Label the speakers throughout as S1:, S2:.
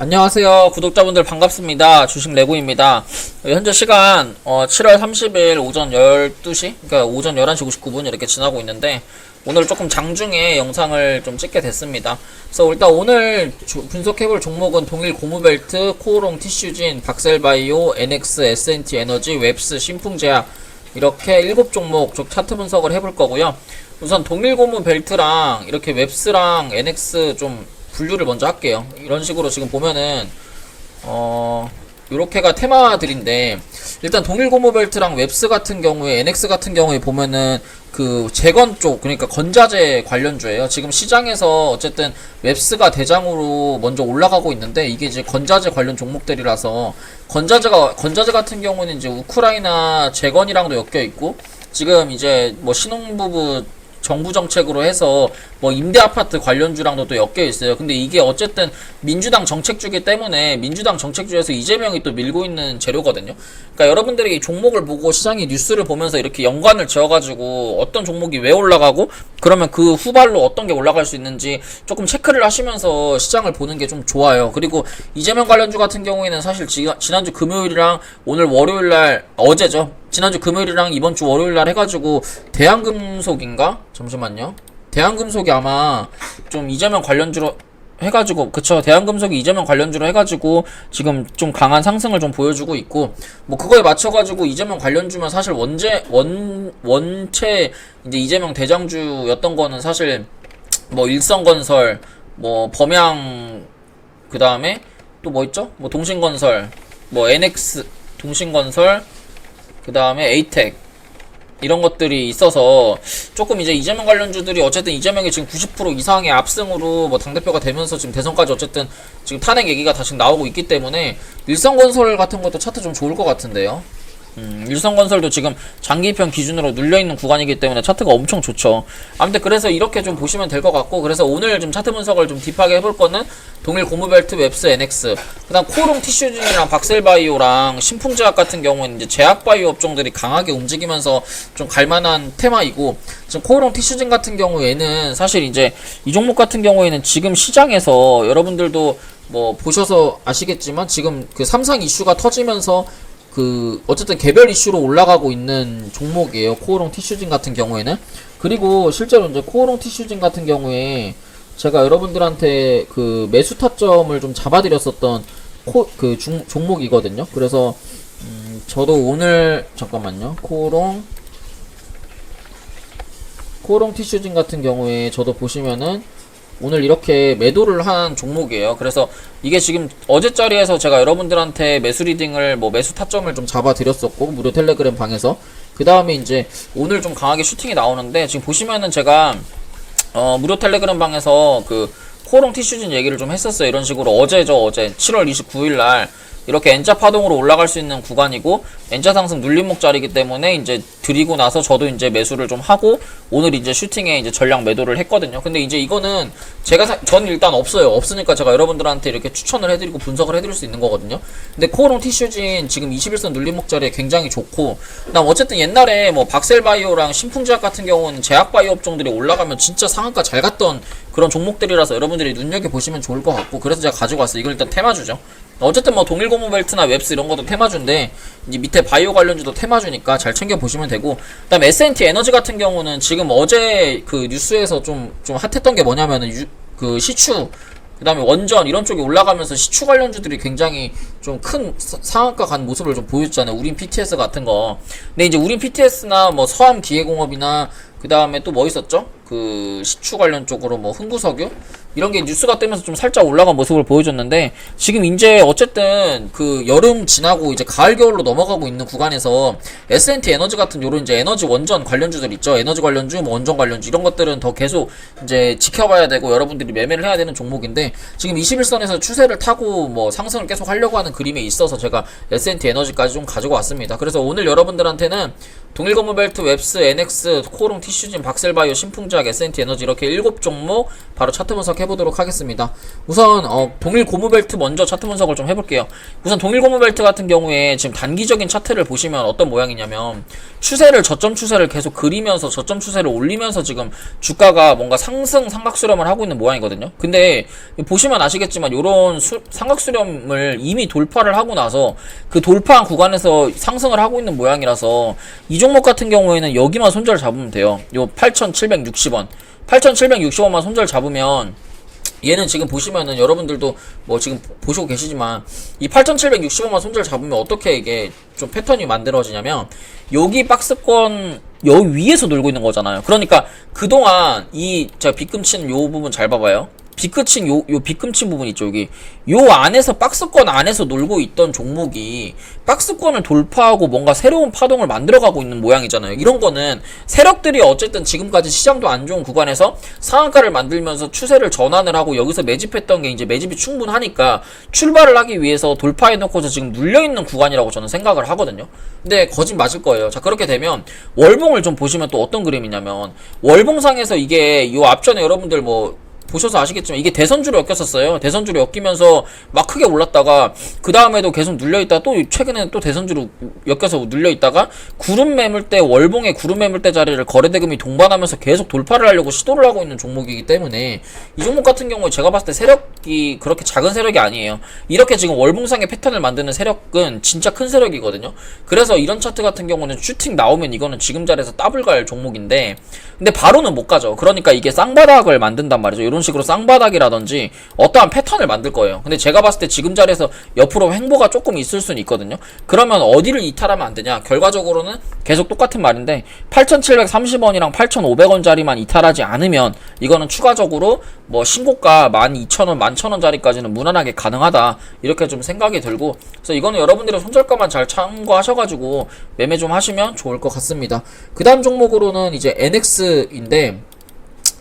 S1: 안녕하세요. 구독자분들 반갑습니다. 주식 레고입니다. 현재 시간 7월 30일 오전 12시, 그러니까 오전 11시 59분 이렇게 지나고 있는데 오늘 조금 장중에 영상을 좀 찍게 됐습니다. 그래서 일단 오늘 분석해볼 종목은 동일 고무벨트, 코오롱 티슈진, 박셀바이오, NX, S&T 에너지, 웹스, 신풍제약 이렇게 7종목 차트 분석을 해볼 거고요. 우선 동일 고무벨트랑 이렇게 웹스랑 NX 좀 분류를 먼저 할게요. 이런 식으로 지금 보면은 요렇게가 테마들인데, 일단 동일 고무벨트랑 웹스 같은 경우에, NX 같은 경우에 보면은 그 재건 쪽, 그러니까 건자재 관련주예요. 지금 시장에서 어쨌든 웹스가 대장으로 먼저 올라가고 있는데, 이게 이제 건자재 관련 종목들이라서 건자재 같은 경우는 이제 우크라이나 재건이랑도 엮여 있고, 지금 이제 뭐 신혼부부 정부 정책으로 해서 뭐 임대 아파트 관련주랑도 또 엮여 있어요. 근데 이게 어쨌든 민주당 정책주기 때문에 민주당 정책주에서 이재명이 또 밀고 있는 재료거든요. 그러니까 여러분들이 이 종목을 보고 시장의 뉴스를 보면서 이렇게 연관을 지어가지고 어떤 종목이 왜 올라가고 그러면 그 후발로 어떤 게 올라갈 수 있는지 조금 체크를 하시면서 시장을 보는 게 좀 좋아요. 그리고 이재명 관련주 같은 경우에는 사실 지난주 금요일이랑 오늘 월요일날, 어제죠, 지난주 금요일이랑 이번주 월요일날 해가지고 대한금속인가? 잠시만요. 대한금속이 아마 좀 이재명 관련주로 해가지고, 그쵸, 대한금속이 이재명 관련주로 해가지고 지금 좀 강한 상승을 좀 보여주고 있고, 뭐 그거에 맞춰가지고 이재명 관련주면 사실 원체 이제 이재명 대장주였던 거는 사실 뭐 일성건설, 뭐 범양, 그 다음에 또 뭐 있죠? 뭐 동신건설, 뭐 NX 동신건설, 그 다음에 에이텍, 이런 것들이 있어서 조금 이제 이재명 관련주들이 어쨌든 이재명이 지금 90% 이상의 압승으로 뭐 당대표가 되면서 지금 대선까지 어쨌든 지금 탄핵 얘기가 다시 나오고 있기 때문에 일성건설 같은 것도 차트 좀 좋을 것 같은데요. 일성건설도 지금 장기편 기준으로 눌려있는 구간이기 때문에 차트가 엄청 좋죠. 아무튼 그래서 이렇게 좀 보시면 될 것 같고, 그래서 오늘 좀 차트 분석을 좀 딥하게 해볼 거는 동일 고무벨트, 웹스, NX, 그 다음 코오롱 티슈진이랑 박셀바이오랑 신풍제약 같은 경우는 이제 제약바이오 업종들이 강하게 움직이면서 좀 갈만한 테마이고, 지금 코오롱 티슈진 같은 경우에는 사실 이제 이 종목 같은 경우에는 지금 시장에서 여러분들도 뭐 보셔서 아시겠지만 지금 그 삼상 이슈가 터지면서 그 어쨌든 개별 이슈로 올라가고 있는 종목이에요, 코오롱 티슈진 같은 경우에는. 그리고 실제로 이제 코오롱 티슈진 같은 경우에 제가 여러분들한테 그 매수 타점을 좀 잡아드렸었던 종목이거든요. 그래서 저도 오늘 잠깐만요, 코오롱 티슈진 같은 경우에 저도 보시면은 오늘 이렇게 매도를 한 종목이에요. 그래서 이게 지금 어제 자리에서 제가 여러분들한테 매수 리딩을, 뭐 매수 타점을 좀 잡아 드렸었고, 무료 텔레그램 방에서. 그 다음에 이제 오늘 좀 강하게 슈팅이 나오는데, 지금 보시면은 제가 무료 텔레그램 방에서 그 코오롱 티슈진 얘기를 좀 했었어요. 이런 식으로 어제 7월 29일날 이렇게 N자 파동으로 올라갈 수 있는 구간이고, N자 상승 눌림목 자리이기 때문에 이제 드리고 나서 저도 이제 매수를 좀 하고 오늘 이제 슈팅에 이제 전량 매도를 했거든요. 근데 이제 이거는 저는 일단 없으니까 제가 여러분들한테 이렇게 추천을 해드리고 분석을 해드릴 수 있는 거거든요. 근데 코오롱 티슈진 지금 21선 눌림목 자리에 굉장히 좋고, 그다음 어쨌든 옛날에 뭐 박셀바이오랑 신풍제약 같은 경우는 제약바이오 업종들이 올라가면 진짜 상한가 잘 갔던 그런 종목들이라서 여러분들이 눈여겨보시면 좋을 것 같고, 그래서 제가 가지고 왔어요. 이걸 일단 테마주죠. 어쨌든 뭐 동일 고무벨트나 웹스 이런 것도 테마주인데, 이제 밑에 바이오 관련주도 테마주니까 잘 챙겨보시면 되고, 그 다음 S&T 에너지 같은 경우는 지금 어제 그 뉴스에서 좀 핫했던 게 뭐냐면은 그 시추, 그 다음에 원전 이런 쪽이 올라가면서 시추 관련주들이 굉장히 좀 큰 상한가 간 모습을 좀 보여줬잖아요. 우린 PTS 같은 거. 근데 이제 우린 PTS나 뭐 서암기계공업이나 그 다음에 또 뭐 있었죠? 그 시추 관련 쪽으로 뭐 흥부석유 이런 게 뉴스가 뜨면서 좀 살짝 올라간 모습을 보여줬는데, 지금 이제 어쨌든 그 여름 지나고 이제 가을 겨울로 넘어가고 있는 구간에서 S&T 에너지 같은 요런 이제 에너지 원전 관련주들 있죠. 에너지 관련주, 뭐 원전 관련주 이런 것들은 더 계속 이제 지켜봐야 되고 여러분들이 매매를 해야 되는 종목인데, 지금 21선에서 추세를 타고 뭐 상승을 계속 하려고 하는 그림에 있어서 제가 S&T 에너지까지 좀 가지고 왔습니다. 그래서 오늘 여러분들한테는 동일건물벨트, 웹스, NX, 코오롱, 티슈진, 박셀바이오, 신풍제약, S&T 에너지 이렇게 7종목 바로 차트 분석 해보도록 하겠습니다. 우선 동일고무벨트 먼저 차트 분석을 좀 해볼게요. 우선 동일고무벨트 같은 경우에 지금 단기적인 차트를 보시면 어떤 모양이냐면 추세를 저점 추세를 계속 그리면서 저점 추세를 올리면서 지금 주가가 뭔가 상승 삼각수렴을 하고 있는 모양이거든요. 근데 보시면 아시겠지만 요런 삼각수렴을 이미 돌파를 하고 나서 그 돌파한 구간에서 상승을 하고 있는 모양이라서 이 종목 같은 경우에는 여기만 손절 잡으면 돼요. 요 8,760원 8,760원만 손절 잡으면 얘는 지금 보시면은 여러분들도 뭐 지금 보시고 계시지만 이 8,760원만 손절 잡으면 어떻게 이게 좀 패턴이 만들어지냐면 여기 박스권 여기 위에서 놀고 있는 거잖아요. 그러니까 그동안 이 제가 빗금치는 요 부분 잘 봐봐요. 빗끝친 요 빗금친 부분 있죠. 여기 요 안에서 박스권 안에서 놀고 있던 종목이 박스권을 돌파하고 뭔가 새로운 파동을 만들어가고 있는 모양이잖아요. 이런 거는 세력들이 어쨌든 지금까지 시장도 안 좋은 구간에서 상한가를 만들면서 추세를 전환을 하고 여기서 매집했던 게 이제 매집이 충분하니까 출발을 하기 위해서 돌파해놓고서 지금 눌려있는 구간이라고 저는 생각을 하거든요. 근데 거짓 맞을 거예요. 자, 그렇게 되면 월봉을 좀 보시면 또 어떤 그림이냐면 월봉상에서 이게 요 앞전에 여러분들 뭐 보셔서 아시겠지만 이게 대선주로 엮였었어요. 대선주로 엮이면서 막 크게 올랐다가 그 다음에도 계속 눌려있다가 또 최근에는 또 대선주로 엮여서 눌려있다가 구름 매물대 월봉의 구름 매물대 자리를 거래대금이 동반하면서 계속 돌파를 하려고 시도를 하고 있는 종목이기 때문에 이 종목 같은 경우에 제가 봤을 때 세력이 그렇게 작은 세력이 아니에요. 이렇게 지금 월봉상의 패턴을 만드는 세력은 진짜 큰 세력이거든요. 그래서 이런 차트 같은 경우는 슈팅 나오면 이거는 지금 자리에서 더블 갈 종목인데 근데 바로는 못 가죠. 그러니까 이게 쌍바닥을 만든단 말이죠. 이런 식으로 쌍바닥이라든지 어떠한 패턴을 만들 거예요. 근데 제가 봤을 때 지금 자리에서 옆으로 횡보가 조금 있을 수는 있거든요. 그러면 어디를 이탈하면 안 되냐? 결과적으로는 계속 똑같은 말인데 8,730원이랑 8,500원짜리만 이탈하지 않으면 이거는 추가적으로 뭐 신고가 12,000원, 11,000원짜리까지는 무난하게 가능하다. 이렇게 좀 생각이 들고 그래서 이거는 여러분들의 손절가만 잘 참고하셔가지고 매매 좀 하시면 좋을 것 같습니다. 그 다음 종목으로는 이제 NX인데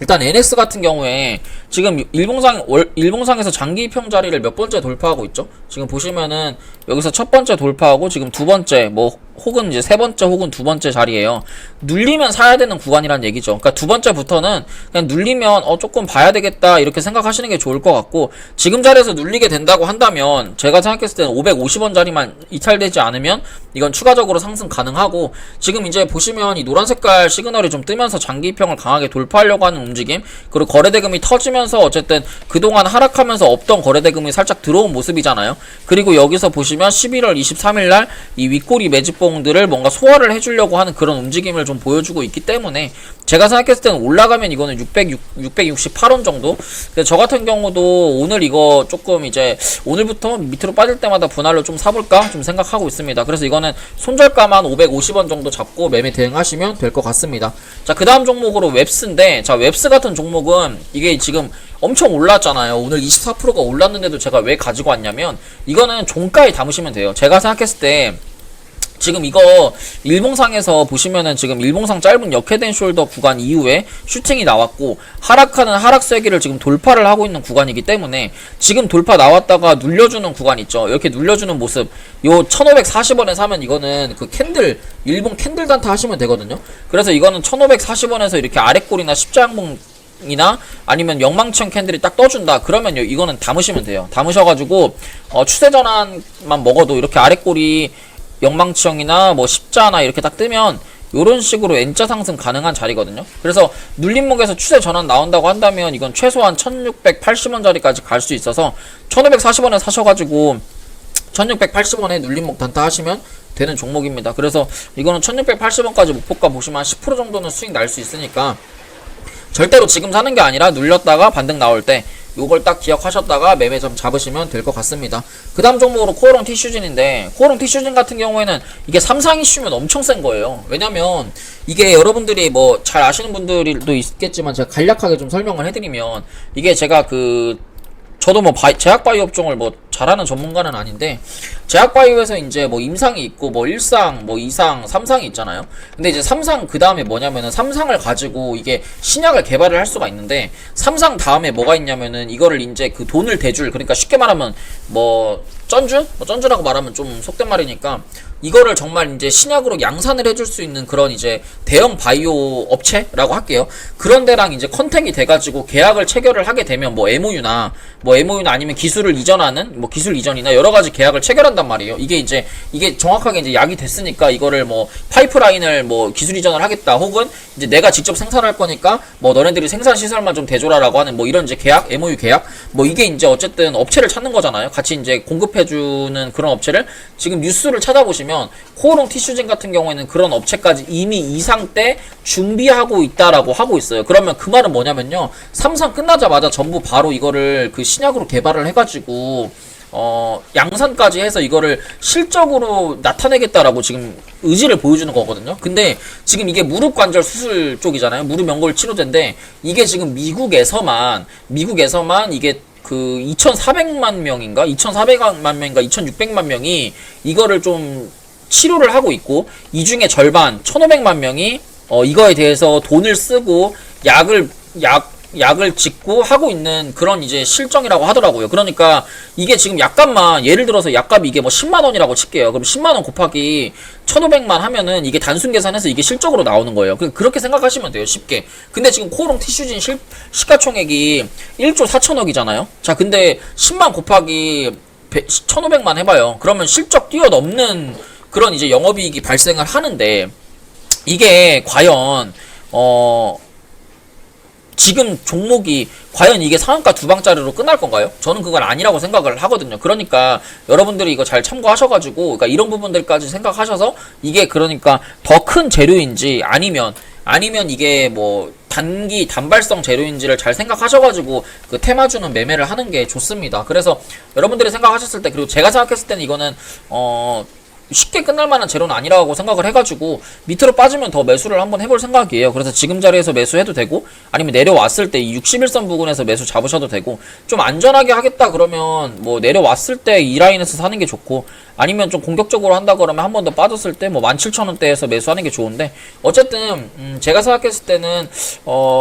S1: 일단 NX 같은 경우에 지금 일봉상에서 장기 입형 자리를 몇 번째 돌파하고 있죠? 지금 보시면은 여기서 첫 번째 돌파하고 지금 두 번째 뭐 혹은 이제 세 번째 혹은 두 번째 자리예요. 눌리면 사야 되는 구간이란 얘기죠. 그러니까 두 번째부터는 그냥 눌리면 조금 봐야 되겠다 이렇게 생각하시는 게 좋을 것 같고 지금 자리에서 눌리게 된다고 한다면 제가 생각했을 때는 550원 자리만 이탈되지 않으면 이건 추가적으로 상승 가능하고 지금 이제 보시면 이 노란 색깔 시그널이 좀 뜨면서 장기 입형을 강하게 돌파하려고 하는 움직임 그리고 거래대금이 터지면서 어쨌든 그동안 하락하면서 없던 거래대금이 살짝 들어온 모습이잖아요. 그리고 여기서 보시면 11월 23일날 이 윗꼬리 매집봉들을 뭔가 소화를 해주려고 하는 그런 움직임을 좀 보여주고 있기 때문에 제가 생각했을 때는 올라가면 이거는 668원 정도. 근데 저 같은 경우도 오늘 이거 조금 이제 오늘부터 밑으로 빠질 때마다 분할로 좀 사볼까 좀 생각하고 있습니다. 그래서 이거는 손절가만 550원 정도 잡고 매매 대응하시면 될 것 같습니다. 자, 그 다음 종목으로 웹스인데 자, 웹스 같은 종목은 이게 지금 엄청 올랐잖아요. 오늘 24%가 올랐는데도 제가 왜 가지고 왔냐면 이거는 종가에 담으시면 돼요. 제가 생각했을 때 지금 이거 일봉상에서 보시면은 지금 일봉상 짧은 역회된 숄더 구간 이후에 슈팅이 나왔고 하락하는 하락 세기를 지금 돌파를 하고 있는 구간이기 때문에 지금 돌파 나왔다가 눌려주는 구간 있죠. 이렇게 눌려주는 모습 요 1540원에 사면 이거는 그 캔들 일본 캔들 단타 하시면 되거든요. 그래서 이거는 1540원에서 이렇게 아랫골이나 십자양봉 이나 아니면 영망청 캔들이 딱 떠준다 그러면 이거는 담으시면 돼요. 담으셔가지고 추세 전환만 먹어도 이렇게 아랫골이 영망치형이나 뭐 십자나 이렇게 딱 뜨면 요런 식으로 N자 상승 가능한 자리거든요. 그래서 눌림목에서 추세 전환 나온다고 한다면 이건 최소한 1680원짜리까지 갈 수 있어서 1540원에 사셔가지고 1680원에 눌림목 단타 하시면 되는 종목입니다. 그래서 이거는 1680원까지 목표가 보시면 한 10% 정도는 수익 날 수 있으니까 절대로 지금 사는 게 아니라 눌렸다가 반등 나올 때 요걸 딱 기억하셨다가 매매 좀 잡으시면 될 것 같습니다. 그 다음 종목으로 코오롱 티슈진인데 코오롱 티슈진 같은 경우에는 이게 3상 이슈면 엄청 센 거예요. 왜냐면 이게 여러분들이 뭐 잘 아시는 분들도 있겠지만 제가 간략하게 좀 설명을 해드리면 이게 제가 저도 뭐 제약바이오 업종을 뭐 잘하는 전문가는 아닌데 제약바이오에서 이제 뭐 임상이 있고 뭐 1상, 뭐 2상, 3상이 있잖아요. 근데 이제 3상 그 다음에 뭐냐면은 3상을 가지고 이게 신약을 개발을 할 수가 있는데 3상 다음에 뭐가 있냐면은 이거를 이제 그 돈을 대줄 그러니까 쉽게 말하면 뭐 쩐주? 뭐 쩐주라고 말하면 좀 속된 말이니까 이거를 정말 이제 신약으로 양산을 해줄 수 있는 그런 이제 대형 바이오 업체라고 할게요. 그런 데랑 이제 컨택이 돼가지고 계약을 체결을 하게 되면 뭐 MOU나 아니면 기술을 이전하는 뭐 기술 이전이나 여러 가지 계약을 체결한단 말이에요. 이게 정확하게 이제 약이 됐으니까 이거를 뭐 파이프라인을 뭐 기술 이전을 하겠다, 혹은 이제 내가 직접 생산할 거니까 뭐 너네들이 생산 시설만 좀 대줘라라고 하는 뭐 이런 이제 계약, MOU 계약, 뭐 이게 이제 어쨌든 업체를 찾는 거잖아요. 같이 이제 공급해주는 그런 업체를, 지금 뉴스를 찾아보시면 코오롱 티슈진 같은 경우에는 그런 업체까지 이미 이상 때 준비하고 있다라고 하고 있어요. 그러면 그 말은 뭐냐면요, 3상 끝나자마자 전부 바로 이거를 그 신약으로 개발을 해가지고 양산까지 해서 이거를 실적으로 나타내겠다라고 지금 의지를 보여주는 거거든요. 근데 지금 이게 무릎 관절 수술 쪽이잖아요. 무릎 연골 치료제인데 이게 지금 미국에서만 이게 그 2,400만 명인가 2,600만 명이 이거를 좀 치료를 하고 있고, 이 중에 절반 1,500만 명이 이거에 대해서 돈을 쓰고 약을 짓고 하고 있는 그런 이제 실정이라고 하더라고요. 그러니까 이게 지금 약값만, 예를 들어서 약값이 이게 뭐 10만원이라고 칠게요. 그럼 10만원 곱하기 1,500만 하면은 이게 단순 계산해서 이게 실적으로 나오는 거예요. 그렇게 생각하시면 돼요, 쉽게. 근데 지금 코오롱 티슈진 시가총액이 1조 4천억이잖아요. 자, 근데 10만 곱하기 1,500만 해봐요. 그러면 실적 뛰어넘는 그런 이제 영업이익이 발생을 하는데, 이게 과연 지금 종목이 과연 이게 상한가 두 방짜리로 끝날 건가요? 저는 그건 아니라고 생각을 하거든요. 그러니까 여러분들이 이거 잘 참고하셔가지고, 그러니까 이런 부분들까지 생각하셔서 이게 그러니까 더 큰 재료인지 아니면 이게 뭐 단발성 재료인지를 잘 생각하셔가지고 그 테마주는 매매를 하는 게 좋습니다. 그래서 여러분들이 생각하셨을 때, 그리고 제가 생각했을 때는 이거는 쉽게 끝날 만한 재료는 아니라고 생각을 해가지고 밑으로 빠지면 더 매수를 한번 해볼 생각이에요. 그래서 지금 자리에서 매수해도 되고, 아니면 내려왔을 때 이 61선 부근에서 매수 잡으셔도 되고, 좀 안전하게 하겠다 그러면 뭐 내려왔을 때 이 라인에서 사는 게 좋고, 아니면 좀 공격적으로 한다 그러면 한 번 더 빠졌을 때 뭐 17,000원대에서 매수하는 게 좋은데, 어쨌든 제가 생각했을 때는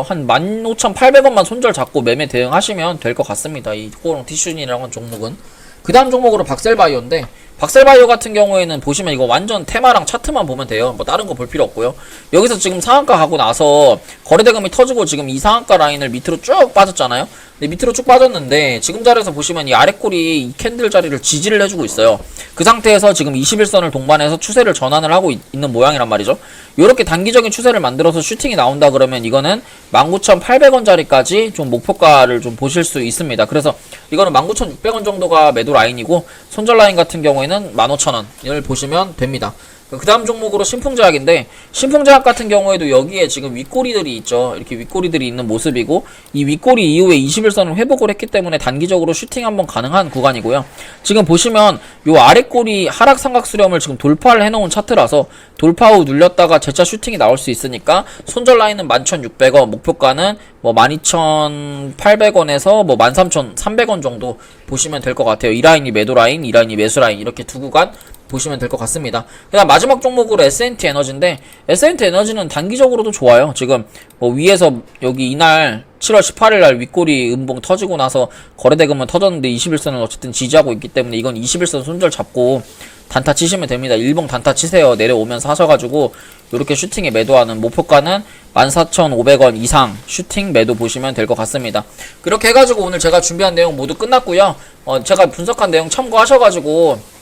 S1: 한 15,800원만 손절 잡고 매매 대응하시면 될 것 같습니다. 이 코오롱 티슈진이라는 종목은. 그 다음 종목으로 박셀바이오인데, 박셀바이오 같은 경우에는 보시면 이거 완전 테마랑 차트만 보면 돼요. 뭐 다른 거 볼 필요 없고요. 여기서 지금 상한가 가고 나서 거래대금이 터지고 지금 이 상한가 라인을 밑으로 쭉 빠졌잖아요. 근데 밑으로 쭉 빠졌는데 지금 자리에서 보시면 이 아래꼬리 이 캔들 자리를 지지를 해주고 있어요. 그 상태에서 지금 21선을 동반해서 추세를 전환을 하고 있는 모양이란 말이죠. 요렇게 단기적인 추세를 만들어서 슈팅이 나온다 그러면 이거는 19,800원짜리까지 좀 목표가를 좀 보실 수 있습니다. 그래서 이거는 19,600원 정도가 매도 라인이고, 손절 라인 같은 경우에는 15,000원을 보시면 됩니다. 그 다음 종목으로 신풍제약인데, 신풍제약 같은 경우에도 여기에 지금 윗꼬리들이 있죠. 이렇게 윗꼬리들이 있는 모습이고, 이 윗꼬리 이후에 21선을 회복을 했기 때문에 단기적으로 슈팅 한번 가능한 구간이고요. 지금 보시면 요 아래꼬리 하락 삼각 수렴을 지금 돌파를 해놓은 차트라서 돌파 후 눌렸다가 재차 슈팅이 나올 수 있으니까 손절 라인은 11,600원, 목표가는 뭐 12,800원에서 뭐 13,300원 정도 보시면 될 것 같아요. 이 라인이 매도 라인, 이 라인이 매수 라인, 이렇게 두 구간 보시면 될 것 같습니다. 그다음 마지막 종목으로 S&T 에너지인데, S&T 에너지는 단기적으로도 좋아요. 지금 뭐 위에서 여기 이날 7월 18일 날 윗꼬리 음봉 터지고 나서 거래대금은 터졌는데 21선은 어쨌든 지지하고 있기 때문에 이건 21선 손절 잡고 단타 치시면 됩니다. 일봉 단타 치세요. 내려오면서 하셔가지고 요렇게 슈팅에 매도하는, 목표가는 14,500원 이상 슈팅 매도 보시면 될 것 같습니다. 그렇게 해가지고 오늘 제가 준비한 내용 모두 끝났고요. 제가 분석한 내용 참고하셔가지고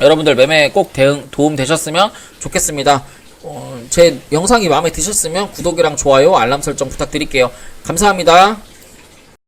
S1: 여러분들 매매에 꼭 도움 되셨으면 좋겠습니다. 제 영상이 마음에 드셨으면 구독이랑 좋아요, 알람 설정 부탁드릴게요. 감사합니다.